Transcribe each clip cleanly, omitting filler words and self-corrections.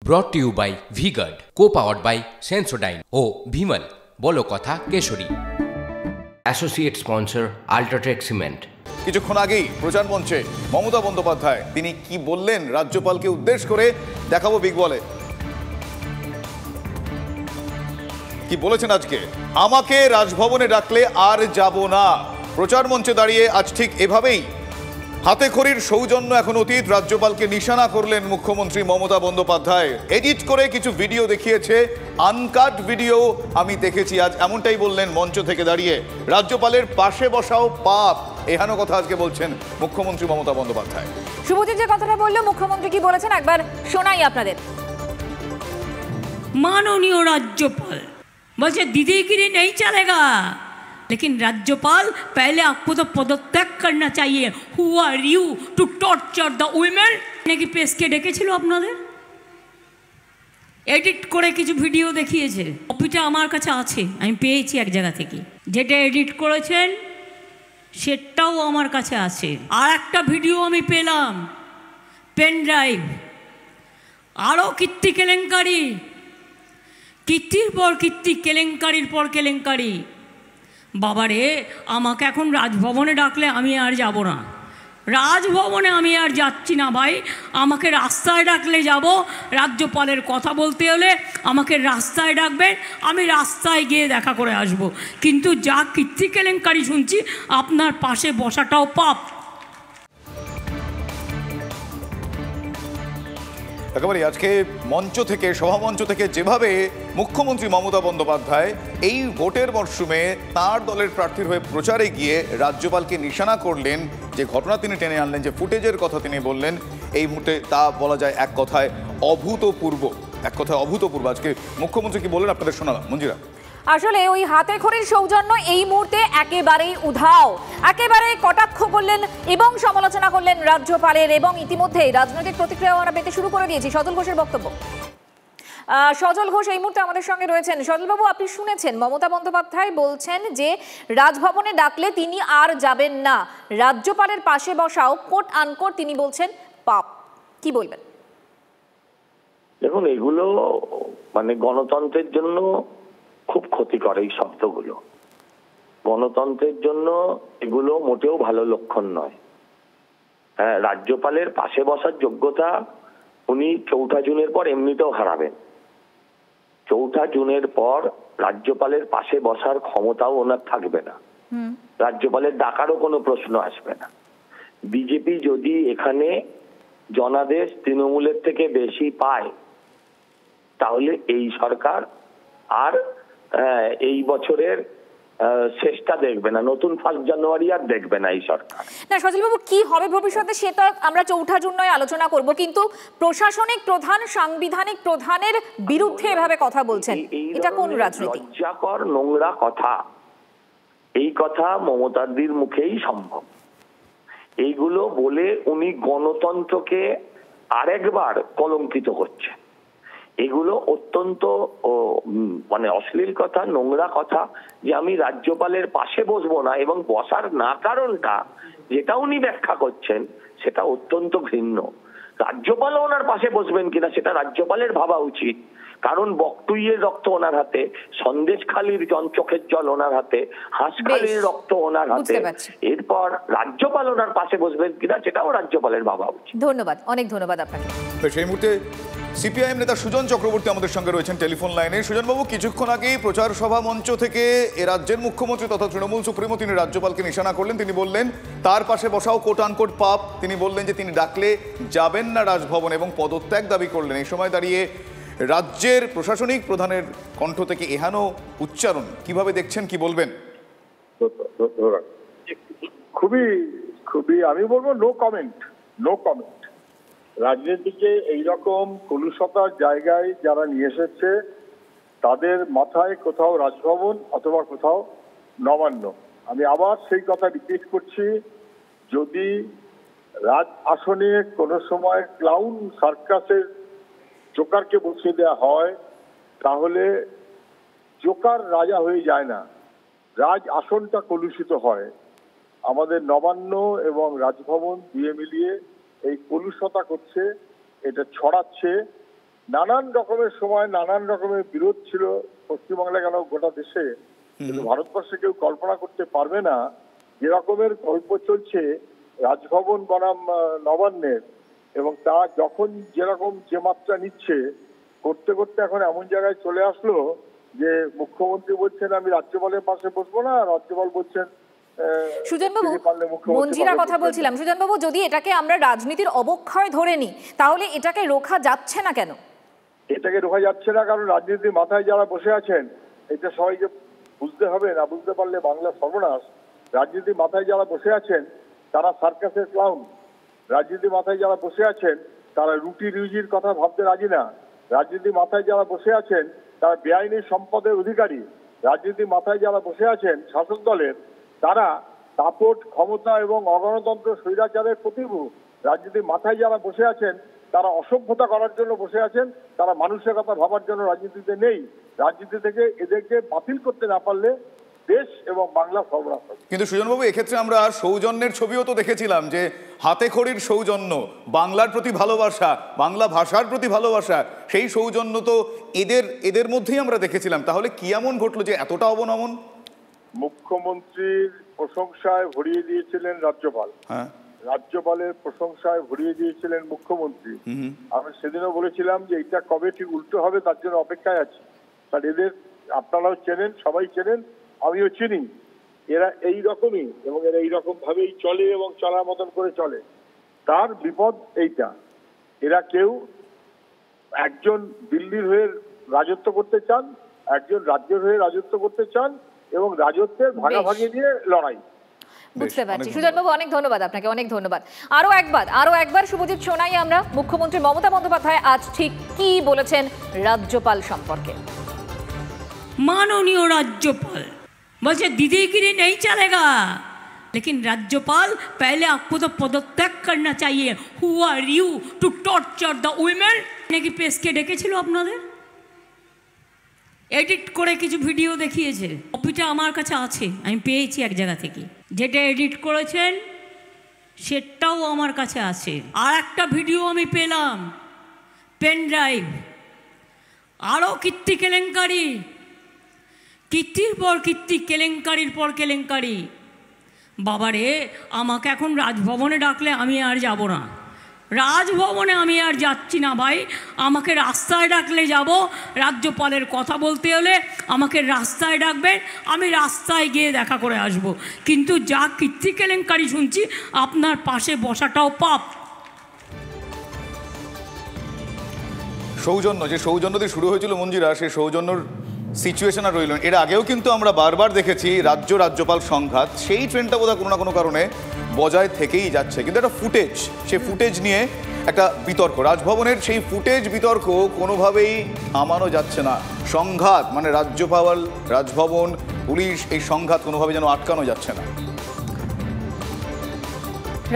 ব্রট to you by V-Guard, co-powered by Sensodyne ও ভিমল বলো কথা কেশরী। Associate sponsor UltraTech cement. কিছুক্ষণ আগেই প্রচার মঞ্চে মমতা বন্দ্যোপাধ্যায় তিনি কি বললেন রাজ্যপালকে উদ্দেশ্য করে, দেখাবো বিগ বলে। কি বলেছেন আজকে? আমাকে রাজভবনে ডাকলে আর যাব না। প্রচার মঞ্চে দাঁড়িয়ে আজ ঠিক এভাবেই হাতে খড়ির সৌজন্য এখন অতীত রাজ্যপালকে নিশানা করলেন মুখ্যমন্ত্রী মমতা বন্দ্যোপাধ্যায়। এডিট করে কিছু ভিডিও দেখিয়েছে, আনকাট ভিডিও আমি দেখেছি আজ, এমনটাই বললেন মঞ্চ থেকে দাঁড়িয়ে। রাজ্যপালের পাশে বসাও পাপ, এহেন কথা আজকে বলছেন মুখ্যমন্ত্রী মমতা বন্দ্যোপাধ্যায়। শুভজিৎ যে কথাটা বললো, মুখ্যমন্ত্রী কি বলেছেন একবার শোনাই আপনাদের। माननीय राज्यपाल बोले दीदीगिरी नहीं चलेगा, लेकिन राज्यपाल पहले आपको तो पदत्याग करना चाहिए। Who are you to torture the women? নাকি পেসকে ডেকেছিল আপনাদের? এডিট করে কিছু ভিডিও দেখিয়েছে, কপিটা আমার কাছে আছে, আমি পেয়েছি এক জায়গা থেকে। যেটা এডিট করেছেন সেটাও আমার কাছে আছে। আর একটা ভিডিও আমি পেলাম পেন ড্রাইভ, আরও কীর্তি কেলেঙ্কারি, কীর্তির পর কীর্তি, কেলেঙ্কারির পর কেলেঙ্কারি। বাবারে, আমাকে এখন রাজভবনে ডাকলে আমি আর যাব না। রাজভবনে আমি আর যাচ্ছি না ভাই, আমাকে রাস্তায় ডাকলে যাব। রাজ্যপালের কথা বলতে হলে আমাকে রাস্তায় ডাকবেন, আমি রাস্তায় গিয়ে দেখা করে আসব। কিন্তু যা কীর্তি কেলেঙ্কারি শুনছি, আপনার পাশে বসাটাও পাপ। একেবারে আজকে মঞ্চ থেকে, সভামঞ্চ থেকে যেভাবে মুখ্যমন্ত্রী মমতা বন্দ্যোপাধ্যায় এই ভোটের মরশুমে তার দলের প্রার্থীর হয়ে প্রচারে গিয়ে রাজ্যপালকে নিশানা করলেন, যে ঘটনা তিনি টেনে আনলেন, যে ফুটেজের কথা তিনি বললেন, এই মুহূর্তে তা বলা যায় এক কথায় অভূতপূর্ব। এক কথায় অভূতপূর্ব। আজকে মুখ্যমন্ত্রী কি বললেন আপনাদের শোনালাম। মঞ্জিরা, আসলে ওই হাতে খড়ির সৌজন্য এই মুহূর্তে একেবারেই উধাও। একেবারে কটাক্ষ করলেন এবং সমালোচনা করলেন রাজ্যপালের, এবং ইতিমধ্যে রাজনৈতিক প্রতিক্রিয়া আমরা পেতে শুরু করে দিয়েছি। সজল ঘোষের বক্তব্য। সজল ঘোষ এই মুহূর্তে আমাদের সঙ্গে রয়েছেন। সজলবাবু, আপনি শুনেছেন মমতা বন্দ্যোপাধ্যায় বলছেন যে রাজভবনে ডাকলে তিনি আর যাবেন না, রাজ্যপালের পাশে বসাও কোট আনকোট তিনি বলছেন পাপ। কি বলবেন? দেখুন, এগুলো মানে গণতন্ত্রের জন্য খুব ক্ষতিকর। এই শব্দগুলো গণতন্ত্রের জন্য এগুলো মোটেও ভালো লক্ষণ নয়। হ্যাঁ, রাজ্যপালের পাশে বসার যোগ্যতা উনি 4 জুনের পর এমনিতেও হারাবেন। 4 জুনের পর রাজ্যপালের পাশে বসার ক্ষমতাও ওনার থাকবে না, রাজ্যপালের ডাকারও কোনো প্রশ্ন আসবে না। বিজেপি যদি এখানে জনাদেশ তৃণমূলের থেকে বেশি পায়, তাহলে এই সরকার আর এই বছরের শেষটা দেখবে না, নতুন 1 জানুয়ারি আর দেখবে না এই সরকার। না সজলবাবু, কি হবে ভবিষ্যতে সেটা আমরা 4 জুন নয় আলোচনা করব, কিন্তু প্রশাসনিক প্রধান, সাংবিধানিক প্রধানের বিরুদ্ধে এভাবে কথা বলছেন, এটা কোন রাজনীতি? লজ্জাকর নোংরা কথা। এই কথা মমতাদির মুখেই সম্ভব। এইগুলো বলে উনি গণতন্ত্রকে আরেকবার কলঙ্কিত করছে। এগুলো অত্যন্ত মানে অশ্লীল কথা, নোংরা কথা, যে আমি রাজ্যপালের পাশে বসবো না, এবং বসার না কারণটা যেটা উনি ব্যাখ্যা করছেন সেটা অত্যন্ত ঘৃণ্য। রাজ্যপালও ওনার পাশে বসবেন কিনা সেটা রাজ্যপালের ভাবা উচিত, কারণ বকটুইয়ের রক্ত ওনার হাতে, সন্দেশখালির চোখের জল ওনার হাতে, হাঁসখালির রক্ত ওনার হাতে। এরপর রাজ্যপাল ওনার পাশে বসবেন কিনা সেটাও রাজ্যপালের ভাবা উচিত। ধন্যবাদ, অনেক ধন্যবাদ আপনাকে। সেই মুহূর্তে সিপিআইএম নেতা সুজন চক্রবর্তী আমাদের সঙ্গে রয়েছেন টেলিফোন লাইনে। সুজনবাবু, কিছুক্ষণ আগেই প্রচার সভা মঞ্চ থেকে এ রাজ্যের মুখ্যমন্ত্রী তথা তৃণমূল সুপ্রিমো তিনি রাজ্যপালকে নিশানা করলেন। তিনি বললেন তার পাশে বসাও কোট আনকোট পাপ। তিনি বললেন যে তিনি ডাকলে যাবেন না রাজভবন, এবং পদত্যাগ দাবি করলেন। এই সময় দাঁড়িয়ে রাজ্যের প্রশাসনিক প্রধানের কণ্ঠ থেকে এহেন উচ্চারণ কিভাবে দেখছেন, কি বলবেন? খুবই খুবই আমি বলবো নো কমেন্ট। রাজনীতিকে এইরকম কলুষতার জায়গায় যারা নিয়ে এসেছে তাদের মাথায় কোথাও রাজভবন অথবা কোথাও নবান্ন। আমি আবার সেই কথা রিপিট করছি, যদি রাজ আসনে কোনো সময় ক্লাউন সার্কাসের জোকারকে বসিয়ে দেওয়া হয়, তাহলে জোকার রাজা হয়ে যায় না, রাজ আসনটা কলুষিত হয়। আমাদের নবান্ন এবং রাজভবন দিয়ে মিলিয়ে এই কলুষতা করছে, এটা ছড়াচ্ছে, নানান রকমের সময় নানান রকমের বিরোধ ছিল পশ্চিমবাংলা কেন গোটা দেশে, কিন্তু ভারতবর্ষে কেউ কল্পনা করতে পারবে না যে রকমের গল্প চলছে রাজভবন বনাম নবান্নের, এবং তা যখন যেরকম যে মাত্রা নিচ্ছে করতে করতে এখন এমন জায়গায় চলে আসলো যে মুখ্যমন্ত্রী বলছেন আমি রাজ্যপালের পাশে বসবো না, রাজ্যপাল বলছেন। সুজনবাবু, মঞ্জিরার কথা বলছিলাম। সুজনবাবু, যদি এটাকে আমরা রাজনীতির অবক্ষয় ধরে নিই তাহলে এটাকে রোখা যাচ্ছে না কেন? এটাকে রোখা যাচ্ছে না কারণ রাজনীতির মাথায় যারা বসে আছেন, এটা সবাইকে বুঝতে হবে, না বুঝতে পারলে বাংলা সর্বনাশ। রাজনীতির মাথায় যারা বসে আছেন তারা সার্কাসের ক্লাউন। রাজনীতির মাথায় যারা বসে আছেন তারা রুটি রুজির কথা ভাবতে রাজি না। রাজনীতির মাথায় যারা বসে আছেন তারা বেআইনি সম্পদের অধিকারী। রাজনীতির মাথায় যারা বসে আছেন শাসক দলের, তারা দাপট, ক্ষমতা এবং অগণতন্ত্র স্বৈরাচারের প্রতিভূ। রাজনীতির মাথায় যারা বসে আছেন তারা অসভ্যতা করার জন্য বসে আছেন, তারা মানুষের কথা ভাবার জন্য রাজনীতিতে নেই। রাজনীতি থেকে এদেরকে বাতিল করতে না পারলে দেশ এবং বাংলা সর্বনাশ হবে। কিন্তু সুজনবাবু, এক্ষেত্রে আমরা সৌজন্যের ছবিও তো দেখেছিলাম, যে হাতে খড়ির সৌজন্য, বাংলার প্রতি ভালোবাসা, বাংলা ভাষার প্রতি ভালোবাসা, সেই সৌজন্য তো এদের মধ্যেই আমরা দেখেছিলাম। তাহলে কি এমন ঘটলো যে এতটা অবনমন? মুখ্যমন্ত্রীর প্রশংসায় ভরিয়ে দিয়েছিলেন রাজ্যপাল, রাজ্যপালের প্রশংসায় ভরিয়ে দিয়েছিলেন মুখ্যমন্ত্রী। আমি সেদিনও বলেছিলাম যে এটা কবে ঠিক উল্টো হবে তার জন্য অপেক্ষায় আছি। কারণ এদের আপনারাও চেনেন, সবাই চেনেন, আমিও চিনি। এরা এই রকমই এবং এরা এইরকম ভাবেই চলে এবং চলার মতন করে চলে। তার বিপদ এইটা, এরা কেউ একজন দিল্লির হয়ে রাজত্ব করতে চান, একজন রাজ্যের হয়ে রাজত্ব করতে চান এবং রাজত্বের ভাগাভাগি নিয়ে লড়াই। বুঝতে পারছি। সুজনবাবু, অনেক ধন্যবাদ আপনাকে, অনেক ধন্যবাদ। আরো একবার শুভজিৎ শোনাই আমরা মুখ্যমন্ত্রী মমতা বন্দ্যোপাধ্যায় আজ ঠিক কি বলেছেন রাজ্যপাল সম্পর্কে। माननीय राज्यपाल बोले दीदीगिरी नहीं चलेगा, लेकिन राज्यपाल पहले आपको तो पदत्याग करना चाहिए। Who are you to torture the women? নাকি পেসকে ডেকেছিল আপনাদের, এডিট করে কিছু ভিডিও দেখিয়েছে। কপিটা আমার কাছে আছে, আমি পেয়েছি এক জায়গা থেকে। যেটা এডিট করেছেন সেটাও আমার কাছে আছে। আর একটা ভিডিও আমি পেলাম পেন ড্রাইভ, আরও কীর্তি কেলেঙ্কারি, কীর্তির পর কীর্তি, কেলেঙ্কারির পর কেলেঙ্কারি। বাবারে, আমাকে এখন রাজভবনে ডাকলে আমি আর যাব না। রাজভবনে আমি আর যাচ্ছি না ভাই, আমাকে রাস্তায় ডাকলে যাব। রাজ্যপালের কথা বলতে হলে আমাকে রাস্তায় ডাকবেন, আমি রাস্তায় গিয়ে দেখা করে আসব। কিন্তু যা কীর্তি কেলেঙ্কারি শুনছি, আপনার পাশে বসাটাও পাপ। সৌজন্য, যে সৌজন্য দিয়ে শুরু হয়েছিল মঞ্জিরা, সেই সৌজন্যর সিচুয়েশন আর রইল। এর আগেও কিন্তু আমরা বারবার দেখেছি রাজ্যপাল সংঘাত, সেই ট্রেন্ডটা বোধহয় কোনো না কোনো কারণে বজায় থেকেই যাচ্ছে। কিন্তু একটা ফুটেজ, সেই ফুটেজ নিয়ে একটা বিতর্ক, রাজভবনের সেই ফুটেজ বিতর্ক কোনোভাবেই থামানো যাচ্ছে না। সংঘাত মানে রাজভবন, পুলিশ, এই সংঘাত কোনোভাবে যেন আটকানো যাচ্ছে না।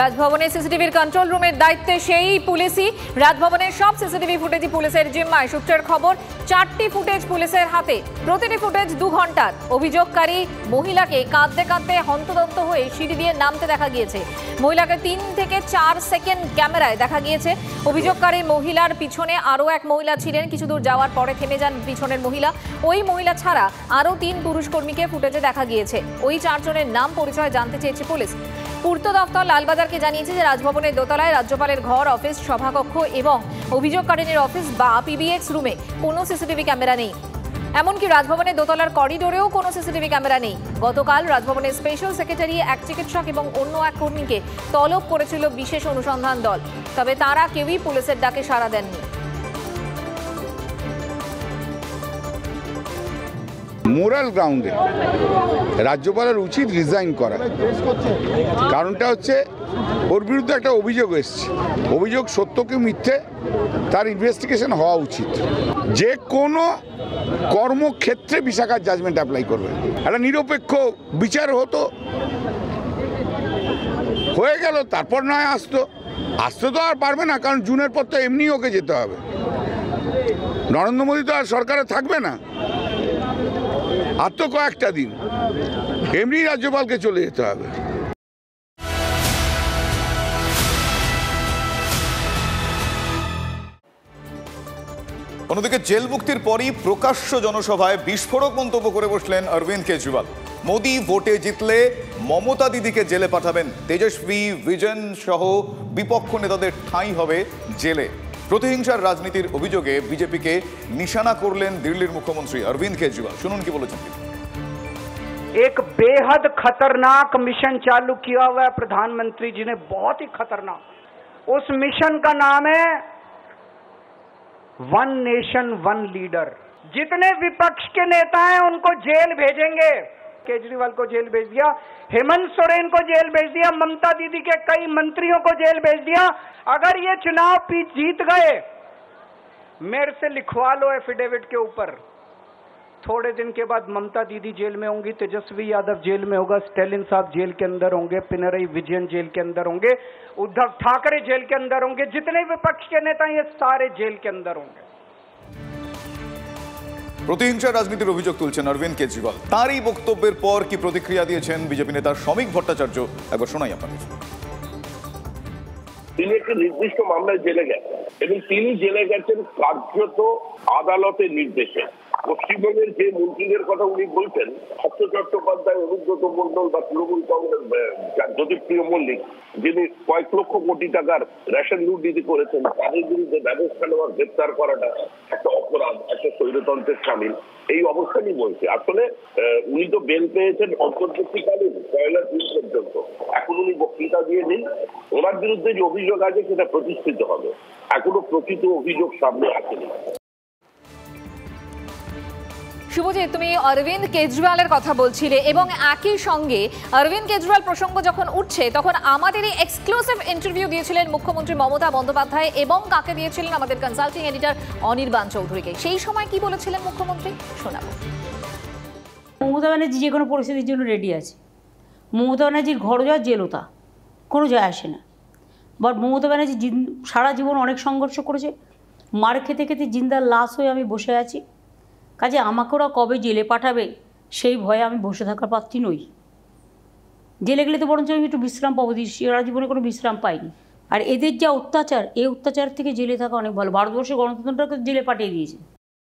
রাজভবনের সিসিটিভির কন্ট্রোল রুমের দায়িত্বে সেই পুলিশই। রাজভবনের সব সিসিটিভি ফুটেজই পুলিশের জিম্মায়। সূত্রের খবর, 4টি ফুটেজ পুলিশের হাতে, প্রতিটি ফুটেজ 2 ঘন্টার। অভিযোগকারী মহিলাকে কাঁদতে কাঁদতে হন্তদন্ত হয়ে সিঁড়ি দিয়ে নামতে দেখা গিয়েছে। মহিলাকে 3 থেকে 4 সেকেন্ড ক্যামেরায় দেখা গিয়েছে। অভিযোগকারী মহিলার পিছনে আরও এক মহিলা ছিলেন। কিছু দূর যাওয়ার পরে থেমে যান পিছনের মহিলা। ওই মহিলা ছাড়া আরও 3 পুরুষ কর্মীকে ফুটেজে দেখা গিয়েছে। ওই 4 জনের নাম পরিচয় জানতে চেয়েছে পুলিশ। পূর্ত দপ্তর লালবাজারকে জানিয়েছে যে রাজভবনের দোতলায় রাজ্যপালের ঘর, অফিস, সভাকক্ষ এবং অভিযোগকারিনীর অফিস বা পিবিএক্স রুমে কোনো সিসিটিভি ক্যামেরা নেই। এমনকি রাজভবনের দোতলার করিডোরেও কোনো সিসিটিভি ক্যামেরা নেই। গতকাল রাজভবনের স্পেশাল সেক্রেটারি, এক চিকিৎসক এবং অন্য এক কর্মীকে তলব করেছিল বিশেষ অনুসন্ধান দল, তবে তারা কেউই পুলিশের ডাকে সাড়া দেননি। মোরাল গ্রাউন্ডে রাজ্যপালের উচিত রিজাইন করা। কারণটা হচ্ছে ওর বিরুদ্ধে একটা অভিযোগ এসছে, অভিযোগ সত্য কি মিথ্যে তার ইনভেস্টিগেশন হওয়া উচিত। যে কোনো কর্মক্ষেত্রে বিশাখার জাজমেন্ট অ্যাপ্লাই করবে, একটা নিরপেক্ষ বিচার হতো, হয়ে গেল, তারপর নয় আসতে তো আর পারবে না, কারণ জুনের পর তো এমনি ওকে যেতে হবে। নরেন্দ্র মোদী তো আর সরকারে থাকবে না, আর তো কয়েকটা দিন এমনি রাজ্যপালকে চলে যেতে হবে। অন্যদিকে জেল মুক্তির পরই প্রকাশ্য জনসভায় বিস্ফোরক মন্তব্য করে বসলেন অরবিন্দ কেজরিওয়াল। মোদি ভোটে জিতলে মমতা দিদিকে জেলে পাঠাবেন, তেজস্বী বিজন সহ বিপক্ষ নেতাদের ঠাঁই হবে জেলে। প্রতিহিংসার রাজনীতির অভিযোগে বিজেপিকে নিশানা করলেন দিল্লির মুখ্যমন্ত্রী অরবিন্দ কেজরিওয়াল। শুনুন কি বলেছেন তিনি। एक बेहद खतरनाक मिशन चालू किया हुआ है प्रधानमंत्री जी ने, बहुत ही खतरनाक। उस मिशन का नाम है वन नेशन वन लीडर। जितने विपक्ष के नेता हैं उनको जेल भेजेंगे। केजरीवाल को जेल भेज दिया, हेमंत सोरेन को जेल भेज दिया, ममता दीदी के कई मंत्रियों को जेल भेज दिया। अगर ये चुनाव जीत गए, मेरे से लिखवा लो एफिडेविट के ऊपर, थोड़े दिन के बाद ममता दीदी जेल में होंगी, तेजस्वी यादव जेल में होगा, स्टालिन साहब जेल के अंदर होंगे, पिनरई विजयन जेल के अंदर होंगे, उद्धव ठाकरे जेल के अंदर होंगे, जितने विपक्ष के नेता ये सारे जेल के अंदर होंगे। প্রতিহিংসার রাজনীতির অভিযোগ তুলছেন অরবিন্দ কেজরিওয়াল। তারই বক্তব্যের পর কি প্রতিক্রিয়া দিয়েছেন বিজেপি নেতা শ্রমিক ভট্টাচার্য, একবার শোনাই আপনাদের। তিনি একটি নির্দিষ্ট মামলায় জেলে গেছেন এবং তিনি জেলে গেছেন কার্যত আদালতের নির্দেশে। পশ্চিমবঙ্গের যে মন্ত্রীদের কথা উনি বলছেন, সত্য চট্টোপাধ্যায়, অনুব্রত মণ্ডল বা তৃণমূল কংগ্রেস জ্যোতিপ্রিয় মল্লিক, যিনি কয়েক লক্ষ কোটি টাকার রেশন দুর্নীতি করেছেন, তাদের বিরুদ্ধে ব্যবস্থা নেওয়ার, গ্রেপ্তার করাটা একটা অপরাধ, একটা স্বৈরতন্ত্রের সামিল, এই অবস্থানই বলছে। আসলে উনি তো বেল পেয়েছেন অন্তর্বর্তীকালীন 1 জুন পর্যন্ত। এখন উনি বক্তৃতা দিয়ে নেই, ওনার বিরুদ্ধে যে অভিযোগ আছে সেটা প্রতিষ্ঠিত হবে। এখনো প্রকৃত অভিযোগ সামনে আসেনি। শুভজিৎ, তুমি অরবিন্দ কেজরিওয়ালের কথা বলছিলে এবং একই সঙ্গে অরবিন্দ কেজরিওয়াল প্রসঙ্গ যখন উঠছে তখন আমাদের এই এক্সক্লুসিভ ইন্টারভিউ দিয়েছিলেন মুখ্যমন্ত্রী মমতা বন্দ্যোপাধ্যায় এবং কাকে দিয়েছিলেন আমাদের কনসাল্টিং এডিটর অনির্বাণ চৌধুরীকে। সেই সময় কি বলেছিলেন মুখ্যমন্ত্রী শোনাবো। মমতা ব্যানার্জি যে কোনো পরিস্থিতির জন্য রেডি আছে। মমতা ব্যানার্জির ঘর যাওয়ার জেলতা কোনো যায় আসে না। বাট মমতা ব্যানার্জি সারা জীবন অনেক সংঘর্ষ করেছে, মার খেতে খেতে জিন্দার লাশ হয়ে আমি বসে আছি। কাজে আমাকে ওরা কবে জেলে পাঠাবে সেই ভয়ে আমি বসে থাকার পাত্রী নই। জেলে গেলে তো বরঞ্চ আমি একটু বিশ্রাম পাবো, সারা জীবনে কোনো বিশ্রাম পাইনি। আর এদের যা অত্যাচার, এই অত্যাচার থেকে জেলে থাকা অনেক ভালো। ভারতবর্ষের গণতন্ত্রটাকে জেলে পাঠিয়ে দিয়েছে।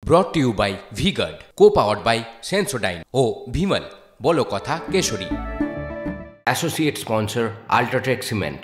Brought to you by V-Guard, co-powered by Sensodyne ও ভিমল, বলো কথা কেশরী। Associate sponsor UltraTech cement.